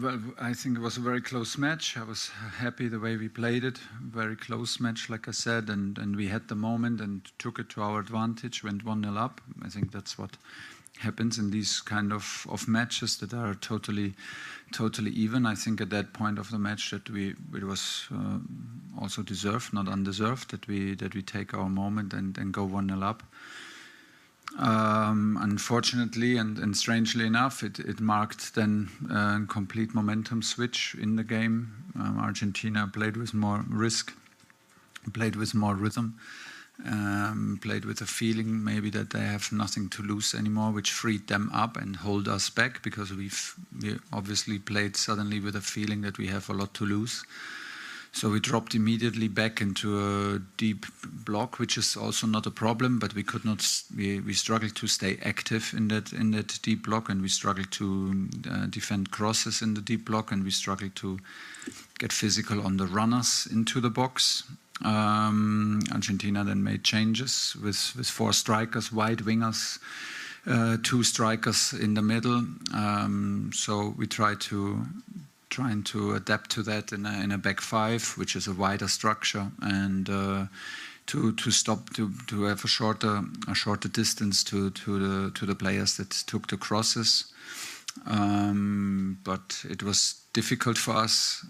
Well, I think it was a very close match. I was happy the way we played it. Very close match, like I said, and we had the moment and took it to our advantage, went 1-0 up. I think that's what happens in these kind of matches that are totally even. I think at that point of the match that it was also deserved, not undeserved, that we take our moment and go 1-0 up. Unfortunately and strangely enough, it marked then a complete momentum switch in the game. Argentina played with more risk, played with more rhythm, played with a feeling maybe that they have nothing to lose anymore, which freed them up and hold us back, because we obviously played suddenly with a feeling that we have a lot to lose. So we dropped immediately back into a deep block, which is also not a problem, but we could not. We struggled to stay active in that deep block, and we struggled to defend crosses in the deep block, and we struggled to get physical on the runners into the box. Argentina then made changes with 4 strikers, wide wingers, 2 strikers in the middle. So we trying to adapt to that in a back 5, which is a wider structure, and to have a shorter distance to the players that took the crosses. But it was difficult for us.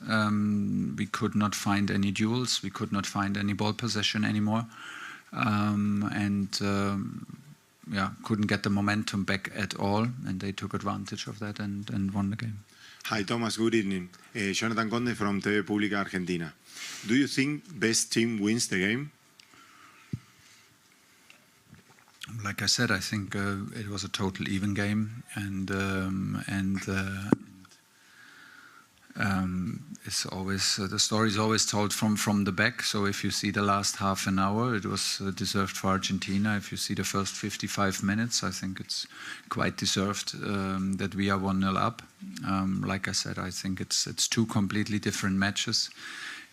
We could not find any duels. We could not find any ball possession anymore, couldn't get the momentum back at all. And they took advantage of that and won the game. Hi, Thomas. Good evening. Jonathan Conde from TV Pública Argentina. Do you think best team wins the game? Like I said, I think it was a total even game, and it's always the story is always told from the back. So if you see the last half an hour, it was deserved for Argentina. If you see the first 55 minutes, I think it's quite deserved that we are 1-0 up. Like I said, I think it's 2 completely different matches.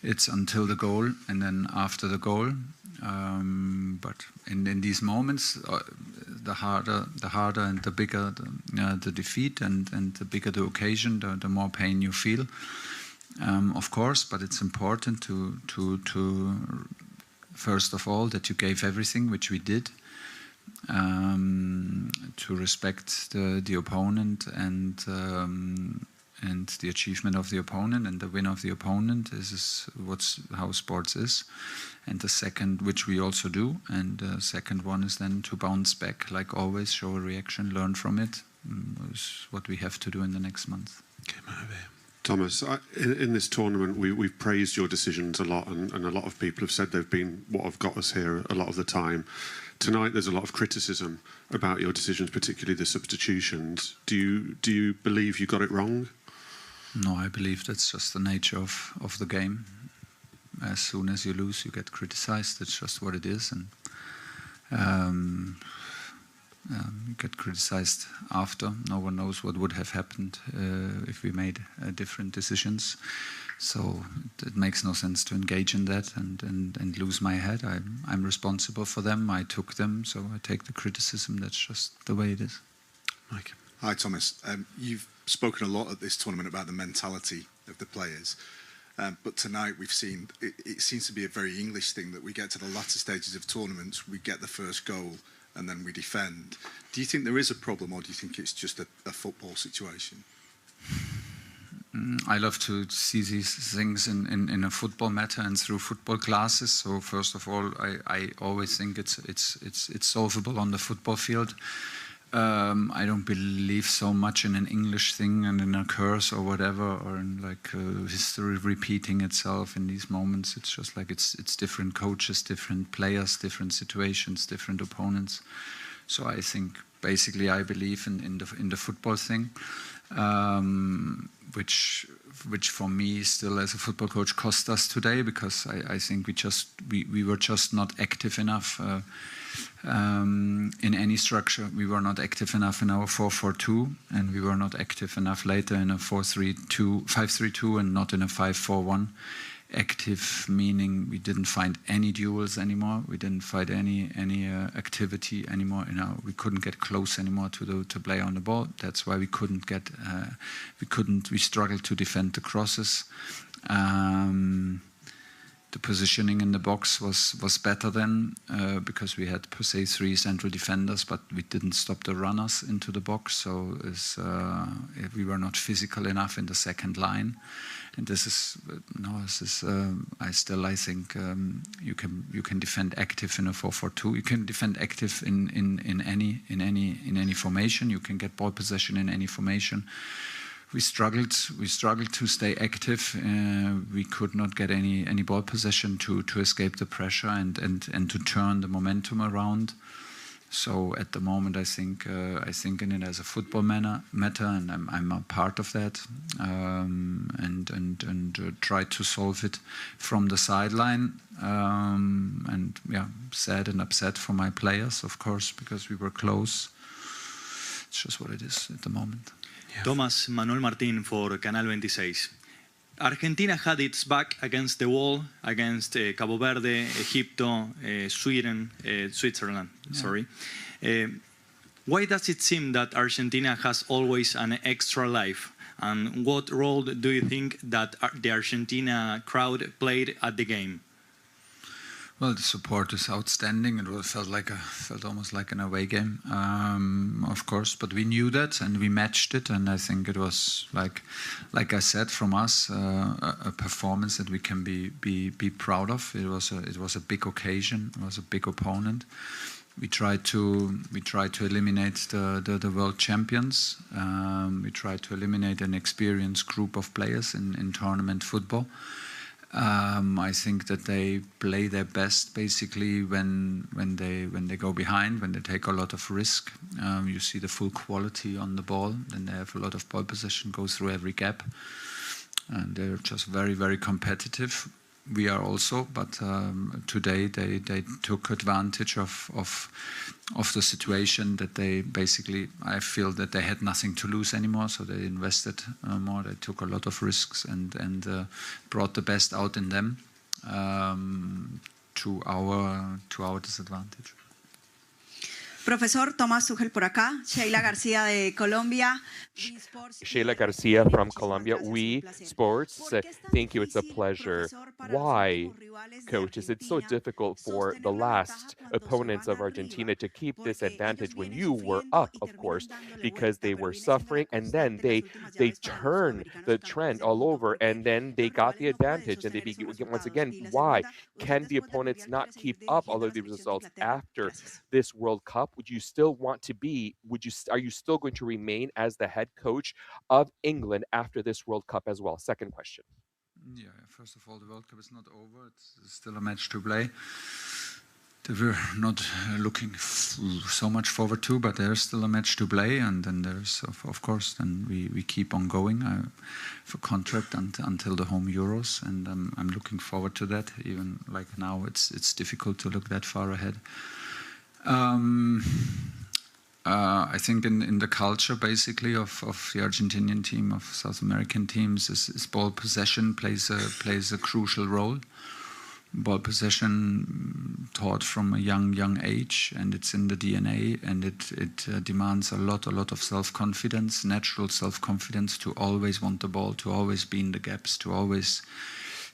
It's until the goal and then after the goal. But in these moments, the harder and the bigger the defeat and the bigger the occasion, the more pain you feel, of course. But it's important to first of all that you gave everything, which we did, to respect the opponent and the achievement of the opponent and the win of the opponent. This is how sports is. And the second, which we also do, and the second one is then to bounce back, like always, show a reaction, learn from it, is what we have to do in the next month. Okay, Thomas, in this tournament, we've praised your decisions a lot, and a lot of people have said they've been what have got us here a lot of the time. Tonight, there's a lot of criticism about your decisions, particularly the substitutions. Do you believe you got it wrong? No, I believe that's just the nature of the game. As soon as you lose, you get criticized. That's just what it is, and you get criticized after. No one knows what would have happened if we made different decisions. So it makes no sense to engage in that and lose my head. I'm responsible for them. I took them, so I take the criticism. That's just the way it is. Mike. Hi, Thomas. You've spoken a lot at this tournament about the mentality of the players. But tonight we've seen, it seems to be a very English thing that we get to the latter stages of tournaments, we get the first goal and then we defend. Do you think there is a problem, or do you think it's just a football situation? I love to see these things in a football matter and through football classes. So first of all, I always think it's solvable on the football field. I don't believe so much in an English thing and in a curse or whatever, or in like history repeating itself in these moments. It's just like it's different coaches, different players, different situations, different opponents. So I think basically I believe in the football thing, which for me still as a football coach cost us today, because I think we were just not active enough. In any structure, we were not active enough in our 4-4-2, and we were not active enough later in a 5-3-2, and not in a 5-4-1. Active meaning we didn't find any duels anymore. We didn't find any activity anymore. We couldn't get close anymore to play on the ball. That's why we couldn't get. We struggled to defend the crosses. The positioning in the box was better then because we had per se 3 central defenders, but we didn't stop the runners into the box. So we were not physical enough in the second line. And I think you can defend active in a 4-4-2. You can defend active in any formation. You can get ball possession in any formation. We struggled to stay active. We could not get any ball possession to escape the pressure and to turn the momentum around. So at the moment, I think in it as a football matter, and I'm a part of that, and try to solve it from the sideline. And yeah, sad and upset for my players, of course, because we were close. It's just what it is at the moment. Yeah. Tomás Manuel Martín for Canal 26. Argentina had its back against the wall against Cabo Verde, Egipto, Sweden, Switzerland. Yeah. Sorry. Why does it seem that Argentina has always an extra life? And what role do you think that the Argentina crowd played at the game? Well, the support is outstanding. It felt almost like an away game, of course. But we knew that, and we matched it. And I think it was like I said, from us, a performance that we can be proud of. It was a big occasion. It was a big opponent. We tried to eliminate the world champions. We tried to eliminate an experienced group of players in tournament football. I think that they play their best basically when they go behind, when they take a lot of risk. You see the full quality on the ball. Then they have a lot of ball possession, go through every gap, and they're just very, very competitive. We are also, but today they took advantage of the situation that they basically, I feel that they had nothing to lose anymore, so they invested more. They took a lot of risks and brought the best out in them to our disadvantage. Profesor Tomás Tuchel por acá, Sheila García de Colombia. Sheila Garcia from Colombia. We Sports, thank you. It's a pleasure. Why, Coach, is it so difficult for the last opponents of Argentina to keep this advantage when you were up, of course, because they were suffering, and then they turned the trend all over, and then they got the advantage, and they begin once again. Why can the opponents not keep up all of these results after this World Cup? Would you still want to be? Are you still going to remain as the head coach of England after this World Cup as well? Second question. Yeah, first of all, the World Cup is not over. It's still a match to play. We're not looking so much forward to, but there's still a match to play, and then there's, of course, then we keep on going for contract until the home Euros, and I'm looking forward to that. Even like now, it's difficult to look that far ahead. I think in the culture, basically, of the Argentinian team, of South American teams, is ball possession plays a crucial role. Ball possession taught from a young age, and it's in the DNA, and it demands a lot of self-confidence, natural self-confidence, to always want the ball, to always be in the gaps, to always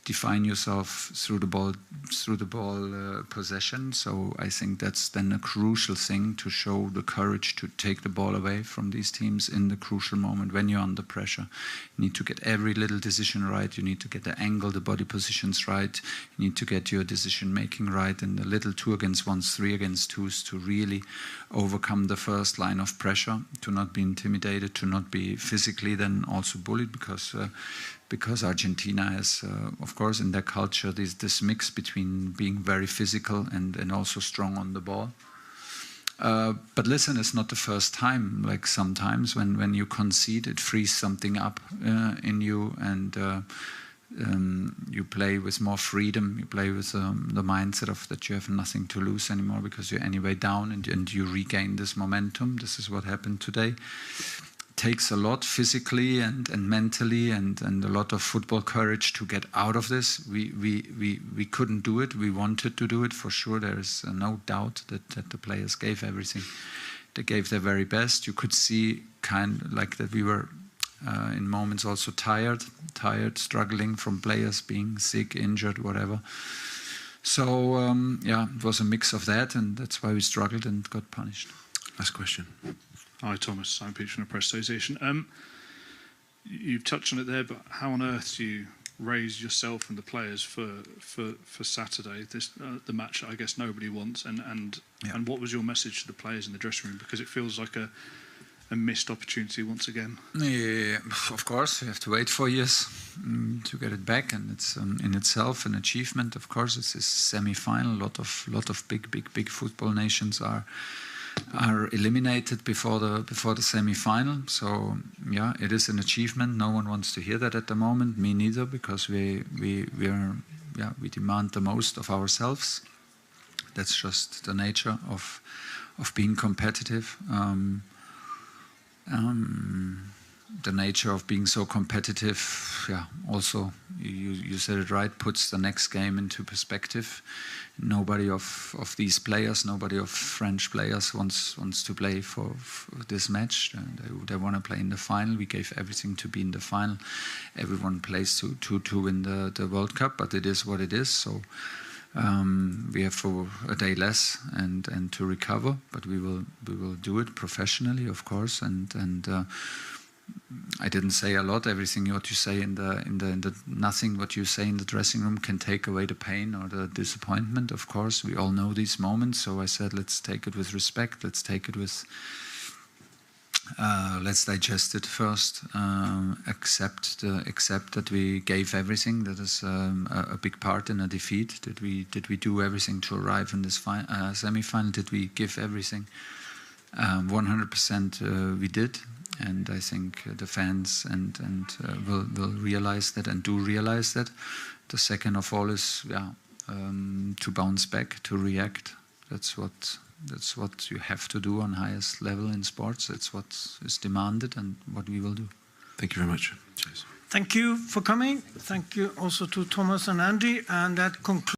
define yourself through the ball possession. So I think that's then a crucial thing, to show the courage to take the ball away from these teams in the crucial moment when you're under pressure. You need to get every little decision right. You need to get the angle, the body positions right. You need to get your decision making right, and the little 2 against 1s, 3 against 2s, to really overcome the first line of pressure, to not be intimidated, to not be physically then also bullied, because Argentina is, of course, in their culture, this mix between being very physical and also strong on the ball. But listen, it's not the first time. Like sometimes when you concede, it frees something up in you, and you play with more freedom. You play with the mindset of that you have nothing to lose anymore, because you're anyway down, and you regain this momentum. This is what happened today. takes a lot physically and mentally and a lot of football courage to get out of this. We couldn't do it. We wanted to do it for sure. There is no doubt that the players gave everything. They gave their very best. You could see that we were in moments also tired, struggling from players being sick, injured, whatever. So it was a mix of that, and that's why we struggled and got punished. Last question. Hi, Thomas. Simon Peach from the Press Association. You've touched on it there, but how on earth do you raise yourself and the players for Saturday? The match that I guess nobody wants, and what was your message to the players in the dressing room? Because it feels like a missed opportunity once again. Yeah, of course, you have to wait 4 years to get it back, and it's in itself an achievement. Of course, it's a semi-final. A lot of big football nations are eliminated before the semi-final. So yeah, it is an achievement. No one wants to hear that at the moment. Me neither, because we demand the most of ourselves. That's just the nature of being competitive. The nature of being so competitive, also, you said it right, puts the next game into perspective. Nobody of these players, nobody of French players wants to play for this match. They want to play in the final. We gave everything to be in the final. Everyone plays to win the World Cup, but it is what it is. So we have for a day less and to recover, but we will do it professionally, of course. And I didn't say a lot. Everything what you say in the nothing what you say in the dressing room can take away the pain or the disappointment. Of course, we all know these moments. So I said, let's take it with respect. Let's take it with. Let's digest it first. Accept that we gave everything. That is a big part in a defeat. Did we do everything to arrive in this semi-final? Did we give everything? 100% we did, and I think the fans will realize that and do realize that. The second of all is to bounce back, to react. That's what you have to do on highest level in sports. It's what is demanded and what we will do. Thank you very much. Cheers. Thank you for coming. Thank you also to Thomas and Andy. And that concludes